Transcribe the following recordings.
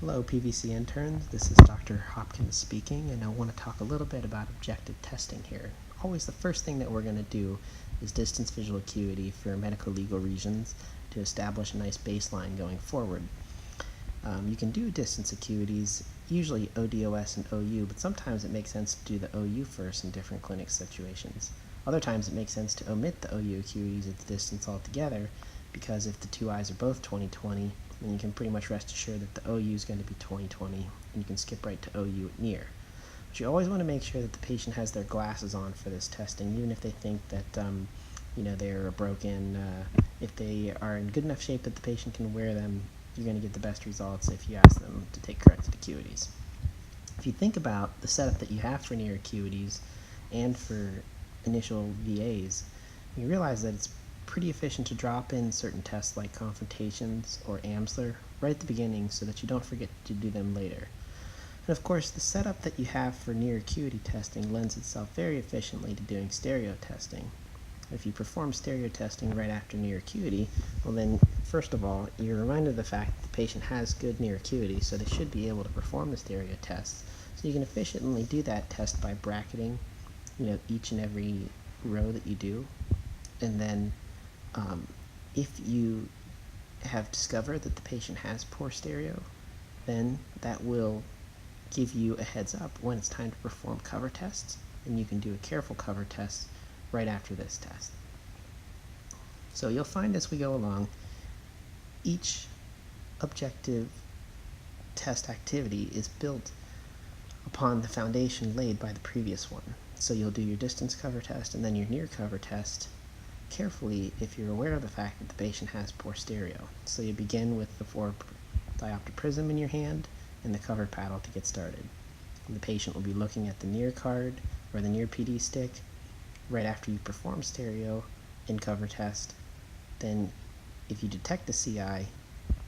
Hello PVC interns, this is Dr. Hopkins speaking, and I want to talk a little bit about objective testing here. Always the first thing that we're going to do is distance visual acuity for medical legal regions to establish a nice baseline going forward. You can do distance acuities, usually ODOS and OU, but sometimes it makes sense to do the OU first in different clinic situations. Other times it makes sense to omit the OU acuities at the distance altogether, because if the two eyes are both 20/20, then you can pretty much rest assured that the OU is going to be 20/20, and you can skip right to OU at near. But you always want to make sure that the patient has their glasses on for this testing, even if they think that they're broken. If they are in good enough shape that the patient can wear them, you're going to get the best results if you ask them to take corrected acuities. If you think about the setup that you have for near acuities and for initial VAs, you realize that it's pretty efficient to drop in certain tests like confrontations or Amsler right at the beginning so that you don't forget to do them later. And of course, the setup that you have for near acuity testing lends itself very efficiently to doing stereo testing. If you perform stereo testing right after near acuity, well then, first of all, you're reminded of the fact that the patient has good near acuity, so they should be able to perform the stereo tests. So you can efficiently do that test by bracketing, each and every row that you do. And then, if you have discovered that the patient has poor stereo, then that will give you a heads up when it's time to perform cover tests, and you can do a careful cover test right after this test. So you'll find as we go along, each objective test activity is built upon the foundation laid by the previous one. So you'll do your distance cover test and then your near cover test carefully if you're aware of the fact that the patient has poor stereo. So you begin with the 4 diopter prism in your hand and the cover paddle to get started. And the patient will be looking at the near card or the near PD stick right after you perform stereo and cover test. Then if you detect the CI, your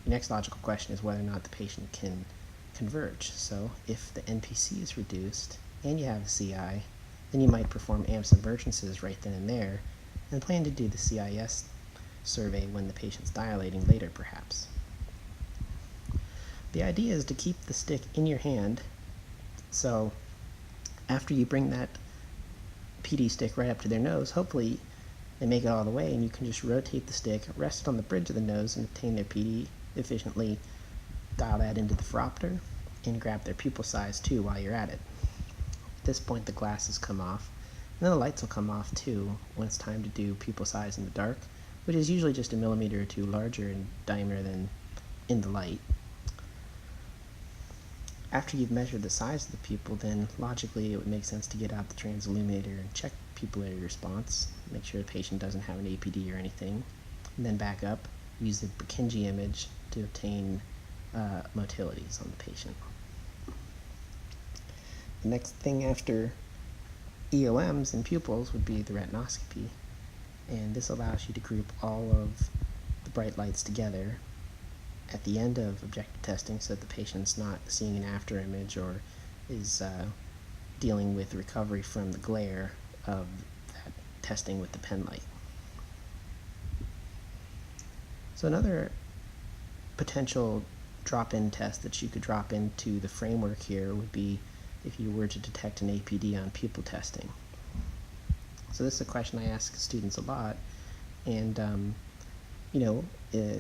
next logical question is whether or not the patient can converge. So if the NPC is reduced and you have a CI, then you might perform AM submergences right then and there, and plan to do the CIS survey when the patient's dilating later, perhaps. The idea is to keep the stick in your hand, so after you bring that PD stick right up to their nose, hopefully they make it all the way, and you can just rotate the stick, rest it on the bridge of the nose, and obtain their PD efficiently, dial that into the phoropter, and grab their pupil size too while you're at it. At this point, the glasses come off, and then the lights will come off too when it's time to do pupil size in the dark, which is usually just a millimeter or two larger in diameter than in the light. After you've measured the size of the pupil, then logically it would make sense to get out the transilluminator and check pupillary response, make sure the patient doesn't have an APD or anything, and then back up, use the Purkinje image to obtain motilities on the patient. The next thing after EOMs and pupils would be the retinoscopy, and this allows you to group all of the bright lights together at the end of objective testing so that the patient's not seeing an after image or is dealing with recovery from the glare of that testing with the pen light. So another potential drop-in test that you could drop into the framework here would be if you were to detect an APD on pupil testing. So this is a question I ask students a lot, and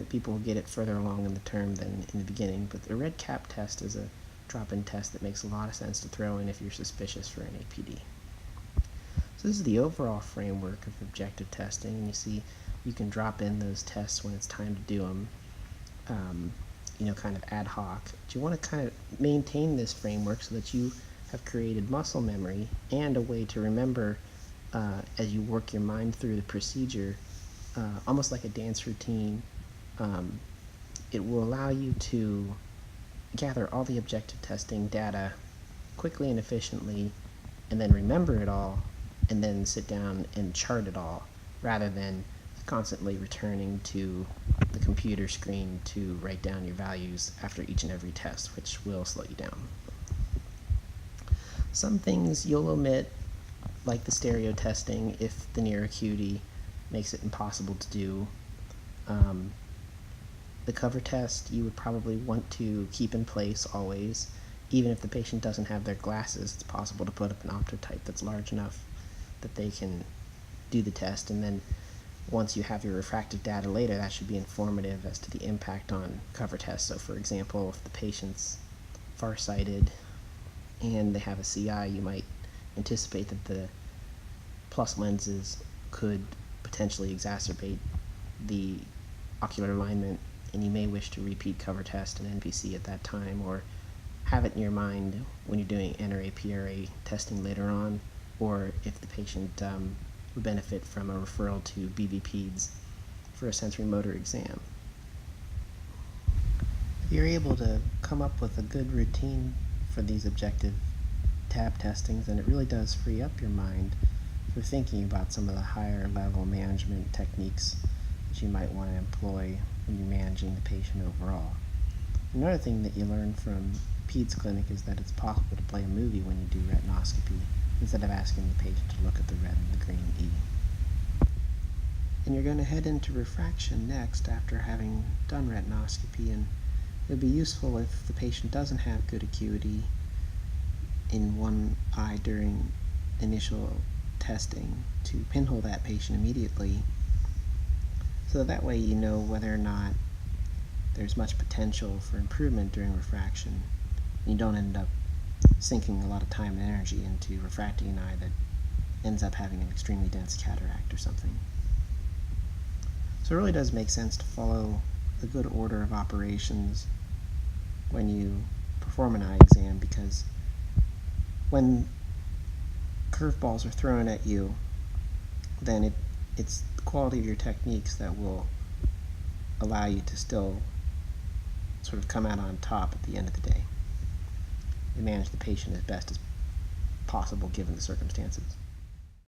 people get it further along in the term than in the beginning, but the red cap test is a drop-in test that makes a lot of sense to throw in if you're suspicious for an APD. So this is the overall framework of objective testing, and you see you can drop in those tests when it's time to do them, kind of ad hoc. But you want to kind of maintain this framework so that you have created muscle memory and a way to remember as you work your mind through the procedure, almost like a dance routine. It will allow you to gather all the objective testing data quickly and efficiently, and then remember it all, and then sit down and chart it all, rather than constantly returning to the computer screen to write down your values after each and every test, which will slow you down. Some things you'll omit, like the stereo testing, if the near acuity makes it impossible to do. The cover test you would probably want to keep in place always. Even if the patient doesn't have their glasses, it's possible to put up an optotype that's large enough that they can do the test, and then once you have your refractive data later, that should be informative as to the impact on cover tests. So for example, if the patient's farsighted and they have a CI, you might anticipate that the plus lenses could potentially exacerbate the ocular alignment, and you may wish to repeat cover test and NPC at that time, or have it in your mind when you're doing NRA PRA testing later on, or if the patient would benefit from a referral to BV-Peds for a sensory motor exam. If you're able to come up with a good routine for these objective tab testings, then it really does free up your mind for thinking about some of the higher level management techniques that you might want to employ when you're managing the patient overall. Another thing that you learn from Peds Clinic is that it's possible to play a movie when you do retinoscopy, instead of asking the patient to look at the red and the green E. And you're going to head into refraction next after having done retinoscopy, and it would be useful if the patient doesn't have good acuity in one eye during initial testing to pinhole that patient immediately, so that way you know whether or not there's much potential for improvement during refraction. You don't end up sinking a lot of time and energy into refracting an eye that ends up having an extremely dense cataract or something. So it really does make sense to follow a good order of operations when you perform an eye exam, because when curveballs are thrown at you, then it's the quality of your techniques that will allow you to still sort of come out on top at the end of the day and manage the patient as best as possible given the circumstances.